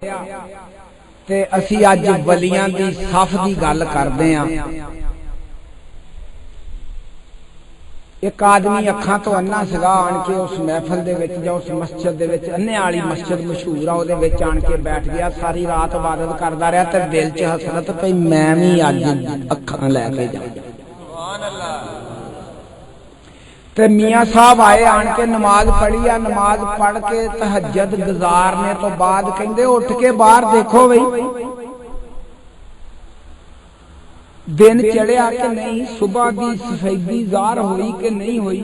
ते असी अज वलियां दी सफ दी गल करदे आं। एक आदमी अखां तो अन्ना सीगा, आण के उस महफिल दे विच जां उस मस्जिद दे विच, अन्ने वाली मस्जिद मशहूर आ, उहदे विच आण के बैठ गया। सारी रात इबादत करदा रहा ते दिल च हसरत पई मैं भी अज अखां लैके जावां। सुभान अल्लाह। ते मियां साहब आए, आण के नमाज पढ़ी आ। नमाज पढ़ के तहज्जुद गुजारने तो बाद कहंदे उठ के बाहर देखो बई दिन चढ़िया कि नहीं, सुबह की सफेदी ज़ाहर हुई कि नहीं हुई।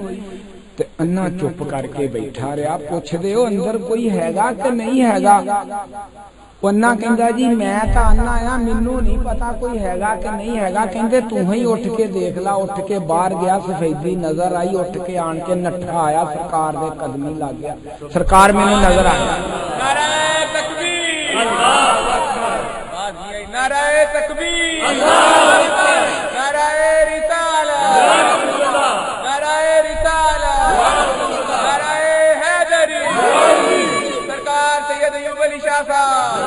ते अन्ना चुप करके बैठा रहा। पुछदे हो अंदर कोई हैगा कि नहीं हैगा। अन्ना कहंदा जी मैं तां अन्ना आ, मैनू नहीं पता कोई हैगा कि नहीं हैगा। कहंदे तू ही उठ के देख ला। उठ के बाहर गया, सफेदी नजर आई। उठ के आण के नठा आया, सरकार दे कदमी लग गया। सरकार मैनू नजर आया। नारे तकबीर, अल्लाहू अकबर, नारे तकबीर, अल्लाहू अकबर, नारे रिसालत, नारे रिसालत, नारे हैदरी, सरकार सैयद अय्यूब अली शाह साहब।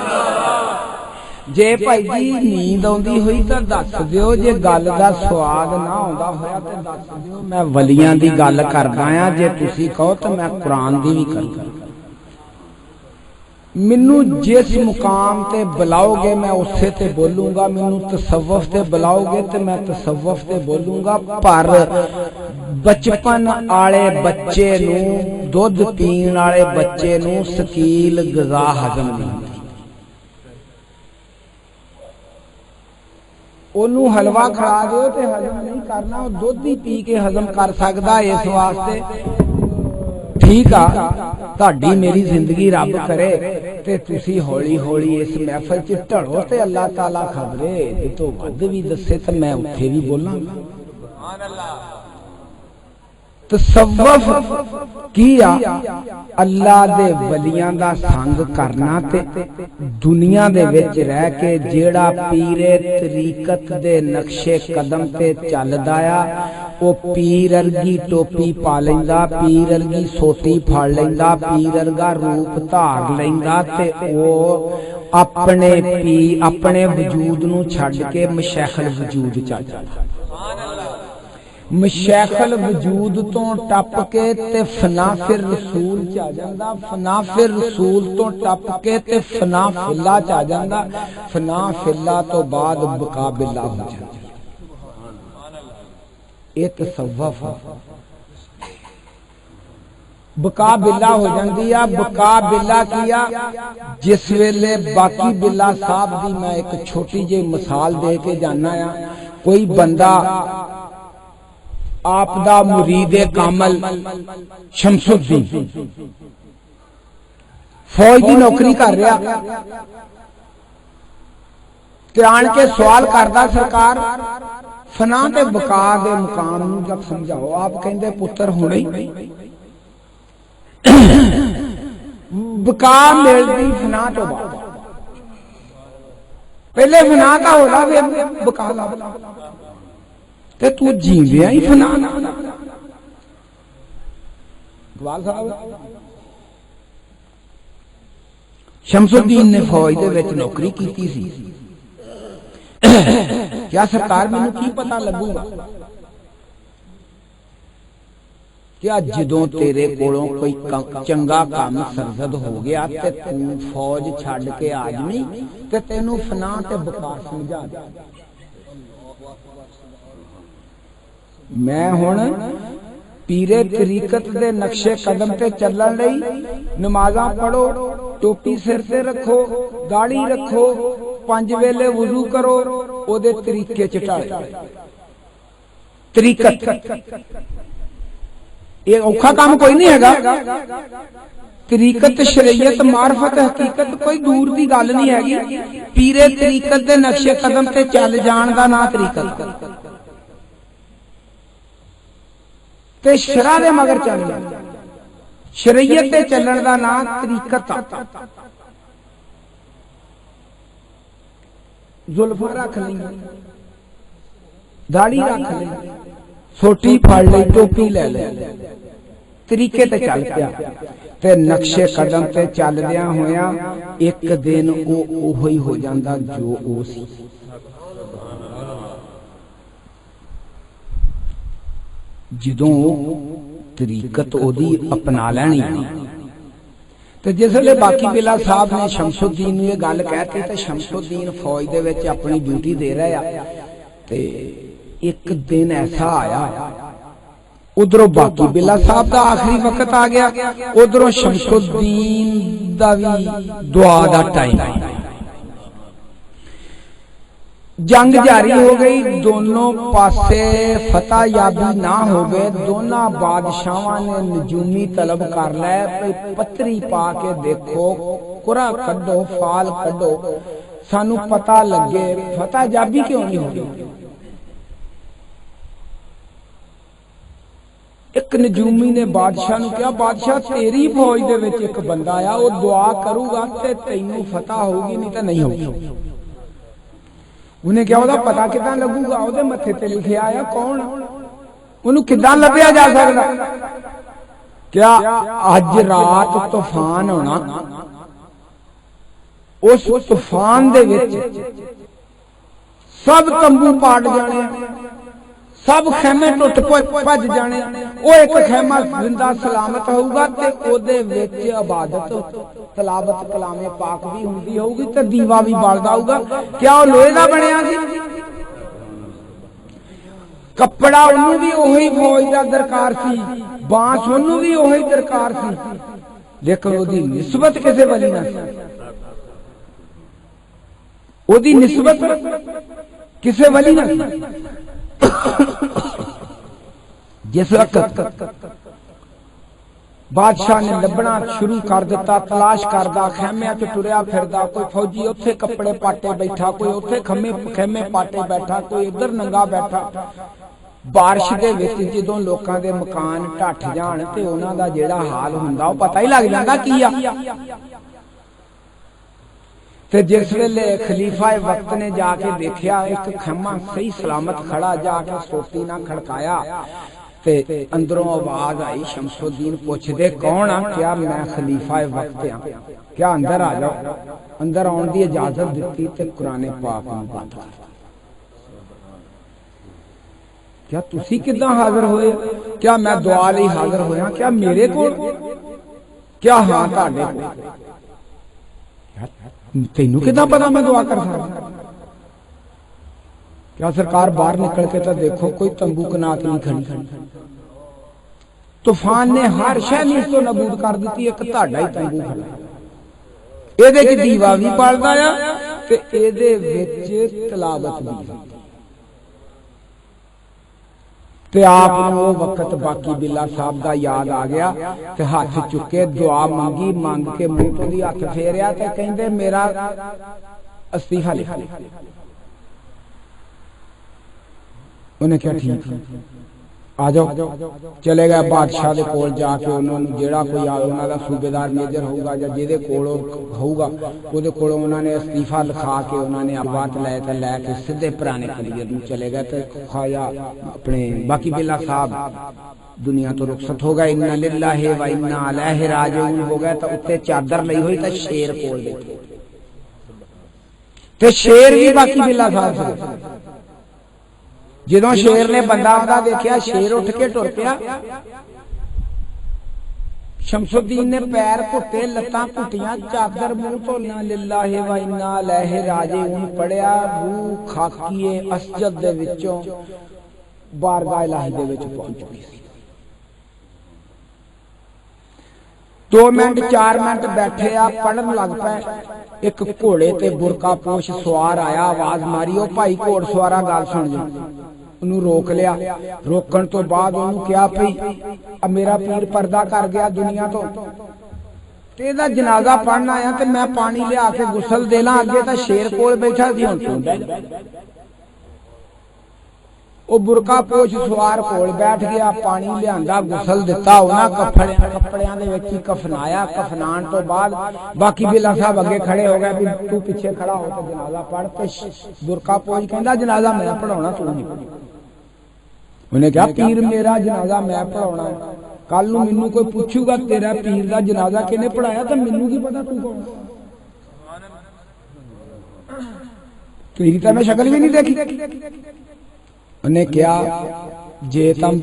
जे भाई जी नींद आउंदी हुई तां दस दिओ, जे गल दा स्वाद ना आउंदा होया ते दस दिओ। मैं वलियां दी गल करदा आ, जे तुसी कहो तां मैं कुरान दी भी करदा। मैनू जिस मुकाम ते बुलाओगे मैं उसे ते बोलूंगा। मैनू तसव्वुफ ते बुलाओगे तो मैं तसव्वुफ ते बोलूंगा। पर बचपन आले बच्चे नू, दुध पीण आले बच्चे नू सकील ग़िज़ा हजम नहीं होंदी। ओनू हलवा खा दो ते हजम नहीं करना, वो दुध ही पी के हजम कर सकदा। इस वास्ते ठीक आ, तुहाडी मेरी जिंदगी रब करे ते तुसी हौली हौली इस महफिल च ढलो ते अल्लाह ताला खबरे ए तो वध भी दसे ते मैं उत्थे भी बोलांगा। सुभान अल्लाह। तसव्वुफ की आ? अल्लाह दे वलियां दा संग करना ते दुनिया दे विच रह के जेड़ा पीरे तरीकत दे नक्शे कदम ते चलदा आ, ओ पीर अर्गी टोपी पा लैंदा, पीर अर्गी सोटी फड़ लैंदा, पीर अर्गा रूप धार लैंदा ते ओ अपने वजूद नू छड्ड के मशैखल वजूद च आ जांदा। मशैखल वजूद तो टप के ते फनाफिर रसूल च आ जांदा। फनाफिर रसूल तो टप के ते फनाफिल्ला च आ जांदा। फनाफिल्ला तो बाद बकाबिल्ला हो जांदा। ये तसव्वुफ बका बिल्ला हो जाती है। बका बिल्ला किया जिस वेले बाकी बिल्ला साहब दी मैं एक छोटी जी मिसाल दे के जाना आ। कोई बंदा आप दा मुरीदे कामल शमसुद्दीन फौज की नौकरी कर रहा ते आण के सवाल करदा, सरकार फना ते बका दे मुकाम नूं जब समझाओ। आप कहंदे पुत्र हुणे बका मिलदी फना तो बाद, पहले फना का होला फिर बका ला ते तू जींदिया ही फना। इकबाल साहब शमसुद्दीन ने फौज दे विच नौकरी कीती सी। क्या सरकार मैनू की पता लगूगा क्या जदों तेरे कोलों कोई चंगा काम सरजद हो गया ते तू फौज छड्ड के आ जावीं ते तैनू फना ते बका समझा दे। मैं हुण पीरे तरीकत दे नक्शे कदम ते चलण लई नमाज़ां पढ़ो, टोपी सिर ते रखो, दाढ़ी रखो, 5 वेले वुजू करो, ओदे तरीके च ढल। तरीकत ये औखा काम कोई नहीं हैगा। तरीकत शरीयत मार्फत हकीकत कोई दूर की गल नहीं हैगी। पीरे तरीकत दे नक्शे कदम ते चल जाण दा नां तरीकत ते शरा दे मगर चलना, शरीयत ते चलण दा नां तरीकत। जुल्फां रख ली, दाढ़ी रख ली, सोटी फड़ ली, टोपी ले ली तरीके ते चल पिया ते नक्शे कदम ते चलदियां होया एक दिन ओहो ही हो जांदा जो ओ सी। जदों तरीकत ओदी अपना लैनी ते जिसले बाकी बिला साहब ने शमसुद्दीन नूं ये गल कहती ते शमसुद्दीन फौज दे विच अपनी ड्यूटी दे रहे आ ते एक दिन ऐसा आया उधरों बाकी बिला साहब का आखिरी वक्त आ गया, उधरों शमसुद्दीन दा भी दुआ दा टाइम। जंग जारी हो गई, दोनों पासे फतह याबी ना हो गए। दोनों बादशाहां ने नजूमी तलब कर लै, पत्तरी पा के देखो, कुरा कड्डो, फाल कड्डो, सानू पता लगे फतह याबी क्यों नहीं हो गई। एक नजूमी ने बादशाह नूं कहा, बादशाह तेरी फौज दे विच एक बंदा आ, वो दुआ करूगा ते तैनूं फतह होगी, नहीं तो नहीं होगी। उन्हें क्या ओदा पता किदां लगूगा, ओदे मत्थे ते लिखिया आया कौन, उन्हें किदां लभ्या जा सकदा। क्या अज रात तूफान होना, उस तूफान दे विच सब तंबू पाट जाने, सब खैमे टुट भज जाने, वो एक खैमा जिंदा सलामत होगा ते ओदे विच इबादत तलावत कलामे पाक भी हुंदी होगी ते दीवा भी बालदा होगा। क्या वो लोहे दा बनिया सी, कपड़ा उन्नू भी ओही फौज दा दरकार सी, बांस उन्नू भी ओही दरकार सी, लेकिन ओदी निस्बत किसे वली ना सी, ओदी निस्बत किसे वली ना सी। जिस वक्त बादशाह ने लभना शुरू कर दिता, तलाश करदा, खैमिया च टुरिया फिरदा, कोई फौजी उत्थे कपड़े पाटे बैठा, कोई उत्थे खैमे पाटे बैठा, कोई इधर नंगा बैठा। बारिश दे विच जदों लोकां दे मकान ढठ जाण ते उन्हां दा जिहड़ा हाल हुंदा ओ पता ही लग जांदा की आ। ते जिस वेले खलीफा वक्त ने जाके देखिया एक खैमा सही सलामत खड़ा, जाके सोटी ना खड़काया ते अंदरों आवाज आई, शमसुद्दीन पुछदे कौन आ, क्या मैं खलीफा वक्त आ, क्या अंदर आ जाओ। अंदर आउण दी इजाजत दित्ती ते कुरान पाक नूं बंद कर। क्या तुसी किदां हाजिर होए, क्या मैं दुआ लई हाजिर होया, क्या मेरे कोल, क्या हां तुहाडे कोल, तैनू किदां पता मैं दुआ कर सकदा। क्या सरकार बाहर निकल के तो देखो कोई तंबू कनात नहीं खड़ी, तूफान ने हर शह नीस तो नबूद कर दी, एक तुहाडा ही तंबू खड़ा, एदे च दीवा भी बलदा आ ते एदे विच तलावत भी। ते आप वो वक्त बाकी बिला साहब का याद आ गया ते हाथ चुके दुआ मंगी, मंग के मुंह तो दी हाथ फेरिया ते कहंदे मेरा अस्तीफा लिख। उन्हें क्या ठीक आ जाओ, चले गए बादशाह दे कोल, जाके उन्होंने जेड़ा कोई उन्हां दा सूबेदार मेजर होगा या जिहदे कोल होगा उहदे कोल उन्होंने अस्तीफा लिखा के उन्होंने बात लैके सीधे पुराने खलीफे नूं चले गए ते खाया अपने बाकी बिला साहब दुनिया तो रुखसत हो गए। इन्ना लिल्लाहि व इन्ना इलैहि राजिऊन हो गए। तो उत्ते चादर लई हुई तो शेर कोल बैठे ते शेर भी बाकी बिला साहब से। जदों शेर ने बंदा आंदा देखिया, शेर उठ के टुर पिया। शमसुद्दीन ने पैर घुट्टे, लत्तां घुट्टियां, चादर मुंह तो इन्ना लिल्लाहि व इन्ना इलैहि राजिऊन पढ़िया। रूह खाकीए असजद दे विचों बारगाह इलाही दे विच पहुंच चुकी सी। 2 मिनट 4 मिनट बैठे आ, पढ़न लग पे। एक घोड़े ते बुरका पोश सवार आया, आवाज मारी, ओ भाई घोड़ सवारा गल सुन जा। उन्होंने रोक लिया। रोकण तो बाद उन्होंने कहा भई मेरा पीर पर्दा कर गया दुनिया तो, तेरा जनाजा पढ़ना आया ते मैं पानी लिया के गुसल दे ला। अगे तो शेर कोल बैठा सी, हुण सुन जा। वो बुरका पोश सवार कोल बैठ गया, पानी लियांदा, गुसल दिता, उन्हां कपड़ियां दे विच ही कफनाया। कफनाण तो बाद बाकी बिला साहब अगे खड़े हो गए भी तू पीछे खड़ा हो तो जनाजा पढ़। ते बुरका पोश कहंदा जनाजा मैं पढ़ाउणा, तू नहीं। उन्हें कहा पीर मेरा जनाजा मैं पढ़ाउणा। कल नूं मैनूं कोई पूछूगा तेरा पीर दा जनाजा किहने पढ़ाया तो मैनूं की पता तू कौन। तेरी तो मैं शक्ल भी नहीं देखी। उन्हें क्या जे तुम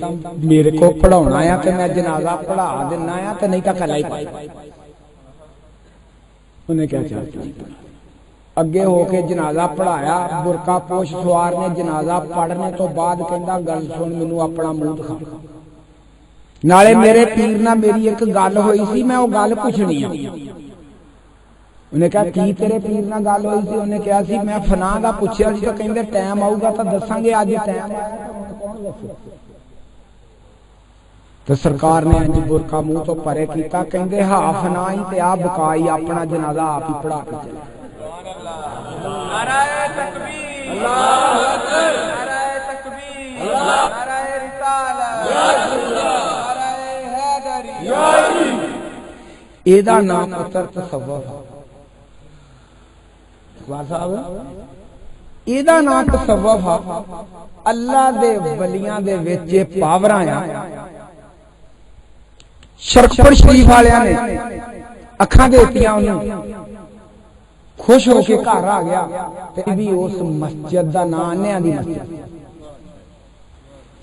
मेरे को पढ़ाना है तो मैं जनाजा पढ़ा देना है, तो नहीं तो कला ही पाई। उन्हें क्या चाहती अगे होके जनाजा पढ़ाया, बुरका पोश सवार ने जनाजा पढ़ने तो बाद कहंदा गल सुन मैनूं अपना मूंह दिखा। नाले मेरे पीर नाल मेरी एक गल होई सी, मैं वो गल पुछनी है। उन्हें कहा की तेरे पीर नाल गल होई सी? उन्हें कहा सी मैं फना दा पुछया सी तो कहंदे टाइम आऊगा तो दसांगे, अज टाइम आया कौन दसे। तो सरकार ने इंज बुरका मुंह तो परे कीता, कहंदे हा फना ही ते आ बकाई अपना जनाजा आप ही पढ़ा के चले। नाराए तकबीर, अल्लाहू अकबर, नाराए तकबीर, नाराए रिसालत, नाराए हैदरी। एदा नाम पुत्र तसव्वुफ साहब, एदा नाम तसव्वुफ। अल्लाह दे वलियां दे विच पावरां आ। शरकपुर शरीफ वालियां ने अखां देतियां उन्हें, खुश होके घर आ गया ते भी उस मस्जिद दा नाम अन्नियां दी मस्जिद।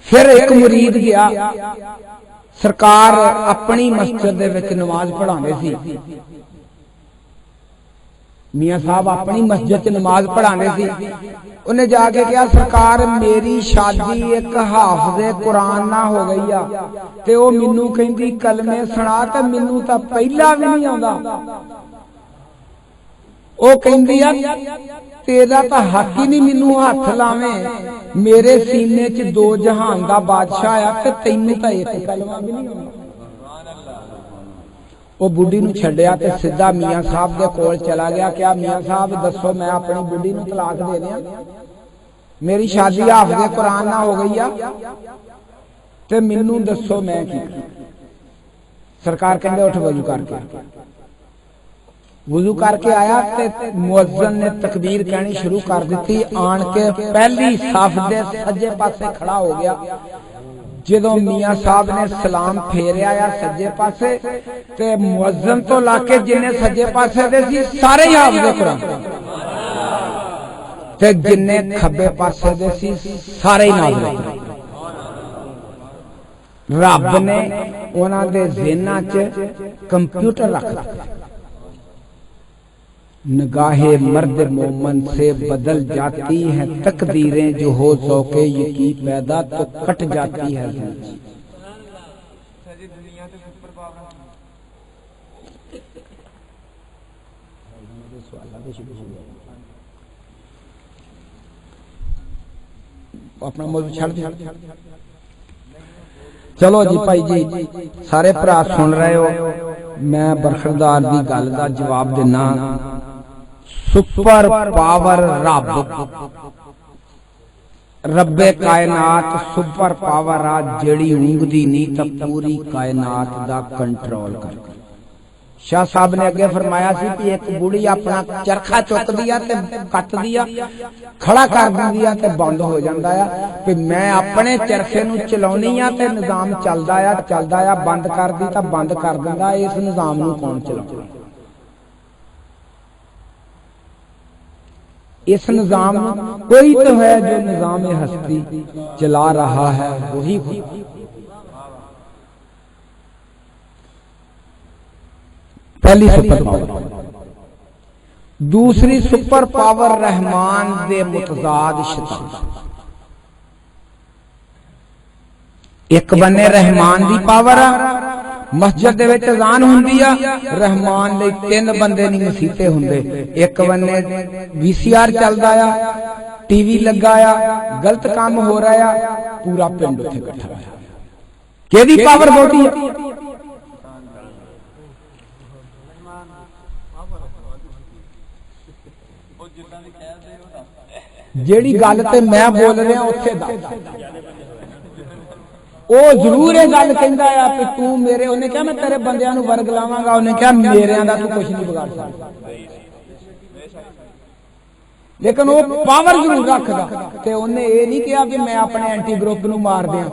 फिर एक मुरीद गया, सरकार अपनी मस्जिद दे विच नमाज पढ़ांदे सी। मियां साहब अपनी मस्जिद च नमाज पढ़ाने सी। उन्हें जाके कहा सरकार मेरी शादी एक हाफिज़े कुरान ना हो गई आ ते ओ मैनू कहंदी कलमे सुना ते मैनू तां पहला भी नहीं आउंदा। ओ कहंदी आ तेरा तां हक ही नहीं मैनू हथ लावे, मेरे सीने च दो जहान दा बादशाह आ ते तैनू तां एक कलमा भी नहीं आउंदा। वो बुढ़ी नूं छड्डिया ते सीधा मियां साहब दे कोल चला गया। क्या मियां साहब दसो मैं अपनी बुढ़ी नूं तलाक दे दियां, मेरी शादी हाफिज़े कुरान ना हो गई आ ते मैनू दसो मैं की। सरकार कहंदे उठ वजू करके। वजू करके आया ते मुअज्जिन ने तकबीर कहनी शुरू कर दी। आन के पहली साफ दे सज्जे पासे खड़ा हो गया। जदों मियां साहब ने सलाम फेरिया आ सज्जे पासे ते मुअज्जिन तो लाके जिन्ने सज्जे पासे दे सी सारे ही हाफिज़े कुरान ते जिन्ने खब्बे पासे दे सी सारे ही नाज़िल कुरान। रब ने उन्हां दे ज़हनां च कंप्यूटर रख दिता। निगाहे मर्द मोमन से बदल जाती हैं तकदीरें, जो हो ज़ौक़े यकी पैदा तो कट जाती है। अपना मौजू छड़ दे। चलो जी भाई जी सारे भरा सुन रहे हो, मैं बरखरदार की गल का जवाब देना। सुपर पावर रब, रब्बे कायनात सुपर पावर आ जेड़ी ऊंघदी नहीं तो पूरी कायनात दा कंट्रोल कर। शाह साहब ने अगे फरमाया सी कि एक बुढ़ी अपना चरखा चुक दिया ते कट दिया, खड़ा कर दिया ते बंद हो जाता है। कि मैं अपने चरखे नूं चलाउणी आ ते निजाम चलदा आ, बंद कर दी तो बंद कर दिंदा। इस निजाम नूं कौन चलाउंदा? इस निजाम कोई तो है जो निजाम हस्ती चला रहा है, वही पहली सुपर पावर। दूसरी सुपर पावर रहमान दे मुतजाद शैतान। एक बन्ने रहमान दी पावर आ, मस्जिद दे विच अज़ान हुंदी आ, रहमान लई 3 बंदे नहीं मसीते हुंदे। एक बन्ने VCR चलदा आ, टीवी लगा आ, गलत काम हो रहा आ, पूरा पिंड उत्थे इकट्ठा होया। केदी पावर बोटी आ? जेड़ी गल ते मैं बोल रहा उत्थे दस। वो जरूर ये गल कहंदा आ कि तू मेरे, उन्हें कहा मैं तेरे बंदियां नूं वर्ग लावांगा, उन्हें कहा मेरियां दा तू कुछ नहीं बिगाड़ सकदा। लेकिन वो पावर जरूर रखदा ते उन्हें ये नहीं कहा कि मैं अपने एंटी ग्रुप नूं मार दियां।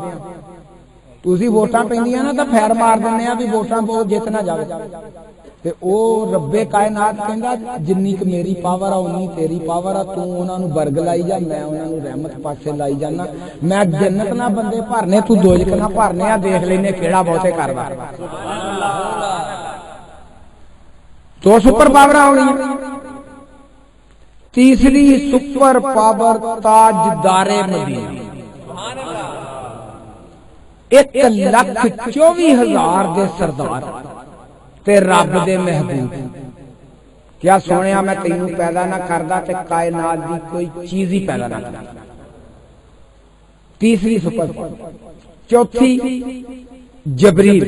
ਤੁਸੀਂ ਵੋਟਾਂ ਪੈਂਦੀਆਂ ਨਾ ਤਾਂ ਫੈਰ ਮਾਰ ਦਿੰਦੇ ਆ ਵੀ ਵੋਟਾਂ ਬਹੁਤ ਜਿੱਤ ਨਾ ਜਾਵੇ ਤੇ ਉਹ ਰੱਬੇ ਕਾਇਨਾਤ ਕਹਿੰਦਾ ਜਿੰਨੀ ਕੁ ਮੇਰੀ ਪਾਵਰ ਆ ਉਨੀ ਤੇਰੀ ਪਾਵਰ ਆ, ਤੂੰ ਉਹਨਾਂ ਨੂੰ ਬਰਗ ਲਾਈ ਜਾ, ਮੈਂ ਉਹਨਾਂ ਨੂੰ ਰਹਿਮਤ ਪਾਸੇ ਲਾਈ ਜਾਣਾ। ਮੈਂ ਜੰਨਤ ਨਾਲ ਬੰਦੇ ਭਰਨੇ, ਤੂੰ ਦੋਜ਼ਖ ਨਾਲ ਭਰਨੇ ਆ, ਦੇਖ ਲੈਨੇ ਕਿਹੜਾ ਬਹੁਤੇ ਕਰਦਾ। ਦੋ ਸੁਪਰ ਪਾਵਰਾਂ ਹੋਣੀਆਂ। तीसरी सुपर पावर ताजदारे मदीना, 1,24,000 दे सरदार ते रब दे महबूब। क्या सोनिया मैं तेनू पैदा ना करदा ते कायनात दी कोई चीज ही पैदा ना करदा। तीसरी सुपर पावर। चौथी जबरील,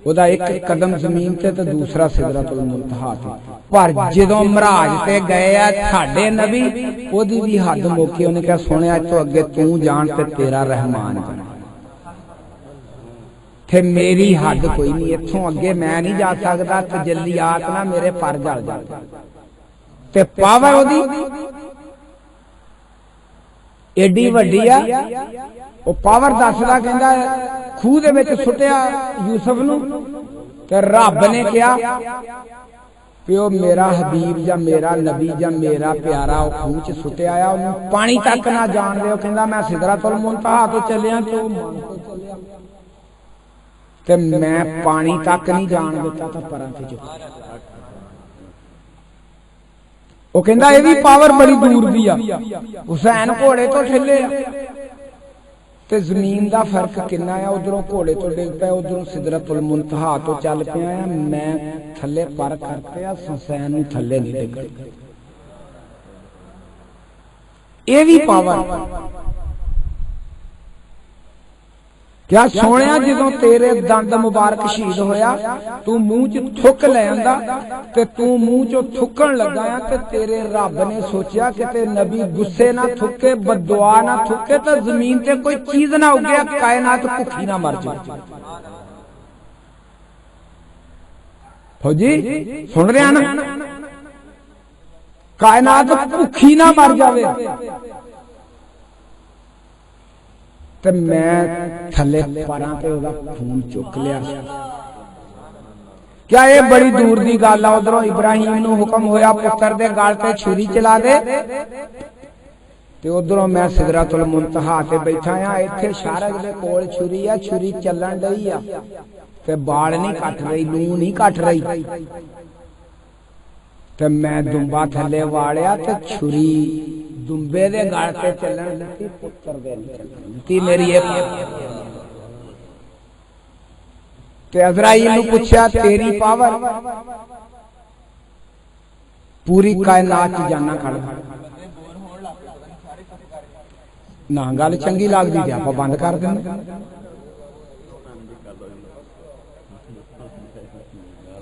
ਉਹਦਾ ਇੱਕ ਕਦਮ ਜ਼ਮੀਨ ਤੇ ਤੇ ਦੂਸਰਾ ਸਿਦਰਤੁਲ ਮੁੰਤਹਾ ਤੇ। ਪਰ ਜਦੋਂ ਮਹਾਰਾਜ ਤੇ ਗਏ ਆ ਸਾਡੇ ਨਬੀ, ਉਹਦੀ ਵੀ ਹੱਦ ਮੁੱਕੀ। ਉਹਨੇ ਕਿਹਾ ਸੁਣਿਆ ਇਸ ਤੋਂ ਅੱਗੇ ਤੂੰ ਜਾਣ ਤੇ ਤੇਰਾ ਰਹਿਮਾਨ ਬਣ, ਤੇ ਮੇਰੀ ਹੱਦ ਕੋਈ ਨਹੀਂ, ਇੱਥੋਂ ਅੱਗੇ ਮੈਂ ਨਹੀਂ ਜਾ ਸਕਦਾ। ਤਜੱਲੀਆਤ ਨਾ ਮੇਰੇ ਪਰ ਜਲ ਜਾਂਦੇ ਤੇ ਪਾਵਰ ਉਹਦੀ ਏਡੀ ਵੱਡੀ ਆ। ਉਹ ਪਾਵਰ ਦੱਸਦਾ, ਕਹਿੰਦਾ ਖੂਹ ਦੇ ਵਿੱਚ ਸੁੱਟਿਆ ਯੂਸਫ ਨੂੰ ਤੇ ਰੱਬ ਨੇ ਕਿਹਾ ਵੀ ਉਹ ਮੇਰਾ ਹਬੀਬ ਜਾਂ ਮੇਰਾ ਨਬੀ ਜਾਂ ਮੇਰਾ ਪਿਆਰਾ ਉਹ ਖੂਹ ਚ ਸੁੱਟਿਆ ਆ, ਉਹਨੂੰ ਪਾਣੀ ਤੱਕ ਨਾ ਜਾਣ ਦਿਓ। ਕਹਿੰਦਾ ਮੈਂ ਸਿਦਰਤੁਲ ਮੁੰਤਹਾ ਤੋਂ ਚੱਲਿਆ ਤੇ ਮੈਂ ਪਾਣੀ ਤੱਕ ਨਹੀਂ ਜਾਣ ਦਿੱਤਾ ਤਾਂ ਪਰਾਂ ਤੇ ਚੁੱਕ। ਉਹ ਕਹਿੰਦਾ ਇਹ ਵੀ ਪਾਵਰ ਬੜੀ ਦੂਰ ਦੀ ਆ। ਹੁਸੈਨ ਘੋੜੇ ਤੋਂ ਠੱਲੇ ਆ ਤੇ ਜ਼ਮੀਨ ਦਾ ਫਰਕ ਕਿੰਨਾ ਆ। ਉਧਰੋਂ ਘੋੜੇ ਤੋਂ ਡਿੱਗ ਪਿਆ, ਉਧਰੋਂ ਸਿਦਰਤੁਲ ਮੁੰਤਹਾ ਤੋਂ ਚੱਲ ਪਿਆ ਆ। ਮੈਂ ਥੱਲੇ ਪਰ ਕਰ ਪਿਆ, ਹੁਸੈਨ ਨੂੰ ਥੱਲੇ ਨਹੀਂ ਡਿੱਗਣ। ਇਹ ਵੀ ਪਾਵਰ। ਕਿਆ ਸੋਹਣਿਆ ਜਦੋਂ ਤੇਰੇ ਦੰਦ ਮੁਬਾਰਕ ਸ਼ਹੀਦ ਹੋਇਆ, ਤੂੰ ਮੂੰਹ ਚ ਥੁੱਕ ਲੈ ਆਂਦਾ ਤੇ ਤੂੰ ਮੂੰਹ ਚੋਂ ਥੁੱਕਣ ਲੱਗਾ ਆ ਤੇ ਤੇਰੇ ਰੱਬ ਨੇ ਸੋਚਿਆ ਕਿਤੇ ਨਬੀ ਗੁੱਸੇ ਨਾ ਥੁੱਕੇ, ਬਦਦੁਆ ਨਾ ਥੁੱਕੇ ਤੇ ਜ਼ਮੀਨ ਤੇ ਕੋਈ ਚੀਜ਼ ਨਾ ਉੱਗਿਆ, ਕਾਇਨਾਤ ਭੁੱਖੀ ਨਾ ਮਰ ਜਾਏ। ਫੌਜੀ ਸੁਣ ਰਿਹਾ ਨਾ, ਕਾਇਨਾਤ ਭੁੱਖੀ ਨਾ ਮਰ ਜਾਵੇ। ਤੇ ਮੈਂ ਥੱਲੇ ਪਰਾਂ ਤੇ ਉਹਦਾ ਖੂਨ ਚੁੱਕ ਲਿਆ। ਕਿਆ ਇਹ ਬੜੀ ਦੂਰ ਦੀ ਗੱਲ ਆ। ਉਧਰੋਂ ਇਬਰਾਹੀਮ ਨੂੰ ਹੁਕਮ ਹੋਇਆ ਪੁੱਤਰ ਦੇ ਗਲ ਤੇ ਛੁਰੀ ਚਲਾ ਦੇ ਤੇ ਉਧਰੋਂ ਮੈਂ ਸਿਦਰਤੁਲ ਮੁੰਤਹਾ ਤੇ ਬੈਠਾ ਆ। ਇੱਥੇ ਸ਼ਾਰਗ ਦੇ ਕੋਲ ਛੁਰੀ ਆ, ਛੁਰੀ ਚੱਲਣ ਡਈ ਆ ਤੇ ਬਾਲ ਨਹੀਂ ਕੱਟ ਰਹੀ, ਲੂ ਨਹੀਂ ਕੱਟ ਰਹੀ ਤੇ ਮੈਂ ਦੁੰਬਾ ਥੱਲੇ ਵਾਲਿਆ ਤੇ ਛੁਰੀ ਦੁੰਬੇ ਦੇ ਗਲ ਤੇ ਚੱਲਣ ਲੱਗੀ, ਪੁੱਤਰ ਦੇ ਨਹੀਂ ਮੇਰੀ ਇਹ। ਤੇ ਅਜ਼ਰਾਈਲ ਨੂੰ ਪੁੱਛਿਆ ਤੇਰੀ ਪਾਵਰ ਪੂਰੀ ਕਾਇਨਾਤ ਚ ਜਾਨਾ ਖੜ ਨਾ। ਗੱਲ ਚੰਗੀ ਲੱਗਦੀ ਤੇ ਆਪਾਂ ਬੰਦ ਕਰ ਦਿੰਦੇ।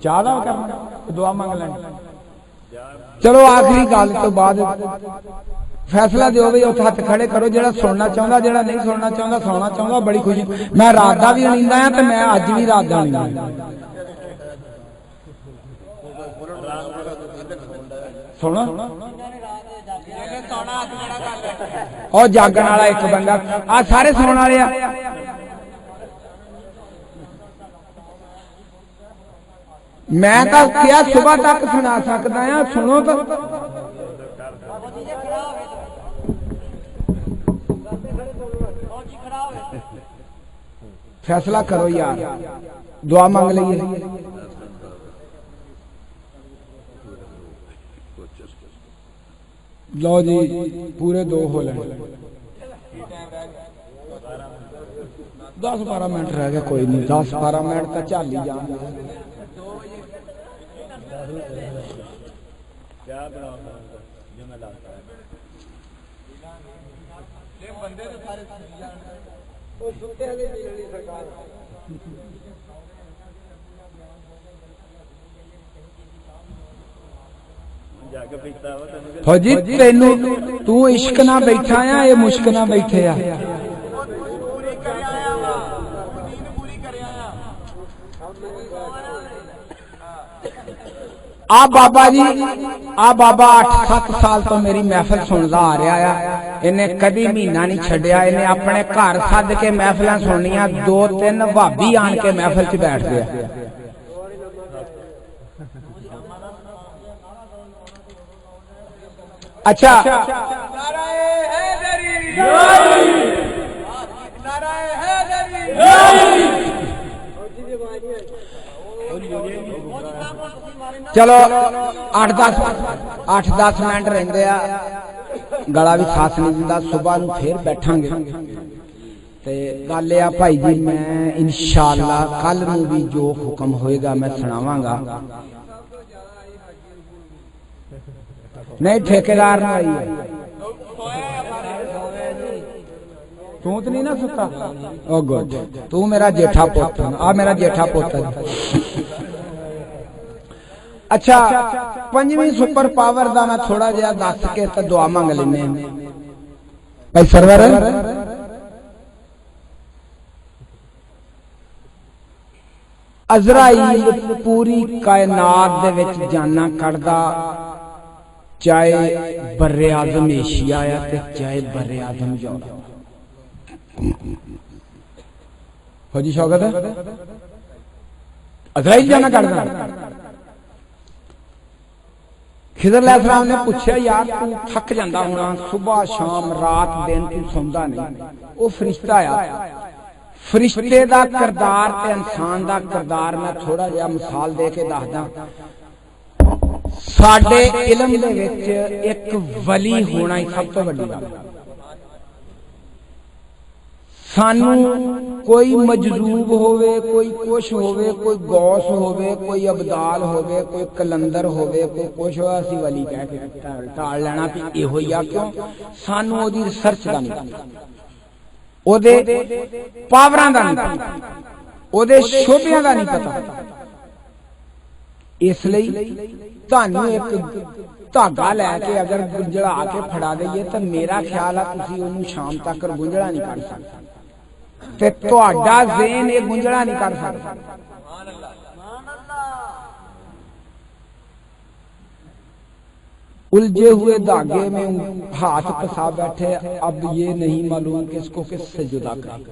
ਚਾਹ ਦਾ ਕਰਨਾ, ਦੁਆ ਮੰਗ ਲੈਣੀ। ਚਲੋ ਆਖਰੀ ਗੱਲ ਤੋਂ ਬਾਅਦ फैसला दिओ भी उत्थे हथ खड़े करो। जेड़ा सुनना चाहता, जेड़ा नहीं सुनना चाहता, सुनना चाहता, बड़ी खुशी। मैं रात दा भी नींदा है ते मैं अज भी रात दा नींदा। सुनो और जागण वाला एक बंदा, आ सारे सुनने वाले आ। मैं तो क्या सुबह तक सुना सकता है, सुनो तो। फैसला करो यार, दुआ मांग लीजिए। लो जी पूरे 2 हो ले, 10-12 मिनट रह गए। कोई नहीं, 10-12 मिनट तक झाली जाएंगे। फौजी तेनू तू इश्क ना बैठा आ, ये मुश्क ना बैठे आ। आ बाबा जी, आ बाबा 8-7 साल तो मेरी महफिल सुनदा आ रहा है। इन्हें कभी महीना नहीं छड्या। इन्हें अपने घर सद के महफिल सुननिया। 2-3 भाभी आन के महफिल च बैठ गया। अच्छा, चलो 8-10 मिनट रहिंदे आ, गला भी साथ नहीं दिंदा। सुबह नूं फिर बैठांगे ते गल आ भाई जी, मैं इंशाअल्लाह कल नूं भी जो हुक्म होएगा मैं सुनावांगा। नहीं ठेकेदार ना आई है, तू तो नहीं ना सुता। ओ गुड, तू मेरा जेठा पुत, आ मेरा जेठा पुत। अच्छा, 5वीं सुपर पावर दा मैं थोड़ा जिहा दस के ते दुआ मंग लेने भाई सरवर। अज़राइल पूरी कायनात दे विच जाना कढदा, चाहे बर्रे आज़म एशिया आ ते चाहे बर्रे आज़म यूरोप। फौजी शौकत है, अज़राइल जाना कढदा। खिज़र अलैहिस्सलाम ने पूछा, यार तू थक जाता होना, सुबह शाम रात दिन तू सौंदा नहीं। वो फरिश्ता आ, फरिश्ते दा किरदार ते इंसान दा किरदार मैं थोड़ा जिहा मिसाल दे के दसदा। साडे इलम दे विच एक वली होना ही सब तो वड्डी गल। सानू कोई मजदूब होवे, कोई कुछ होवे, कोई गौस होवे, कोई अबदाल होवे, कोई कलंदर होवे, कोई कुछ हो, असीं वली कह के टाल लेना कि इहो ही आ। क्यों? सानू ओदी रिसर्च दा नहीं पता, ओदे पावरां दा नहीं पता, ओदे शोभियां दा नहीं पता। इसलिए तुहानू एक धागा लैके अगर गुंजड़ा के फड़ा दईए तो मेरा ख्याल है तुसीं ओनू शाम तक गुंजड़ा नहीं कर सकते, ते तुहाडा ज़हन ये गुंजड़ा नहीं कर सकता। उलझे हुए धागे में हाथ फंसा बैठे, अब ये नहीं मालूम किसको किससे जुदा करें।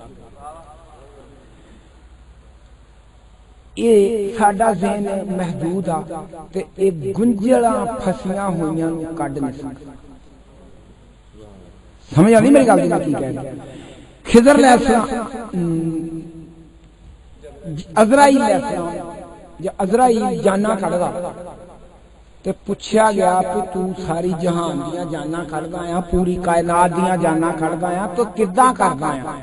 ये साडा ज़हन महदूद आ ते ये गुंजड़ा फसियां होइयां नूं कढ नहीं सकदा। समझ आ गई मेरी गल? की कह रहा खिज़र अलैहिस्सलाम, अज़राइल अलैहिस्सलाम, अज़राइल जाना कढदा ते पुछया गया कि तू सारी जहान दियां जाना कढदा आ, पूरी कायनात दियां जाना कढदा आ, तो किदां करदा आ?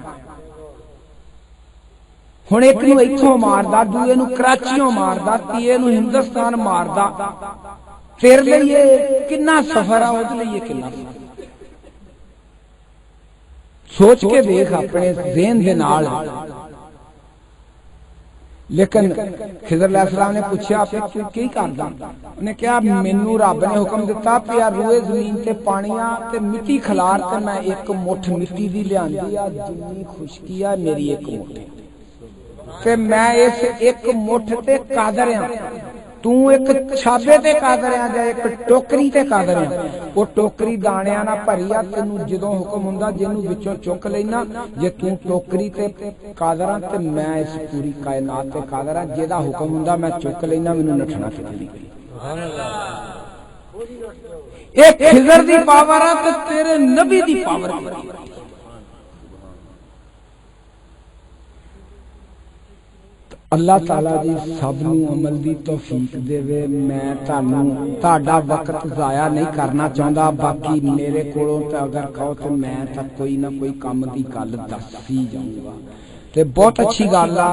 हुण एक नूं इत्थों मारदा, दूए नूं कराचियों मारदा, तीए नूं हिंदुस्तान मारदा, तेरे लिए किन्ना सफर आ, ओहदे लिए किन्ना सफर। सोच के देख अपने ज़हन दे नाल। लेकिन खिज़र अलैहिस्सलाम ने पूछा तू की करदा? उन्हें कहा मैनू रब ने हुक्म दिता पिया रूए जमीन ते पानियां ते मिट्टी खिलार ते मैं एक मुठ मिट्टी दी लियांदी आ, जिन्नी खुशकी आ मेरी एक मुठ ते मैं इस एक मुठ ते कादर आ। तू एक छाबे ते कादर आ जां एक टोकरी ते कादर आ। वो टोकरी दाणियां नाल भरी आ, तेनू जदों हुक्म हुंदा जिन्नू विचों चुक लेना। जे तू टोकरी ते कादर आ ते मैं इस पूरी कायनात ते कादर आ, जेदा हुक्म हुंदा मैं चुक लेना, मैनू नठना किते। ये खिज़र दी पावर आ ते तेरे नबी दी पावर। अल्लाह ताला जी सबनू अमल दी तौफीक देवे। मैं तुहाडा वक्त जाया नहीं करना चाहता। बाकी मेरे कोलों तो अगर कहो तो मैं तो कोई ना कोई काम की गल दस ही जाऊंगा। ते बहुत अच्छी गल आ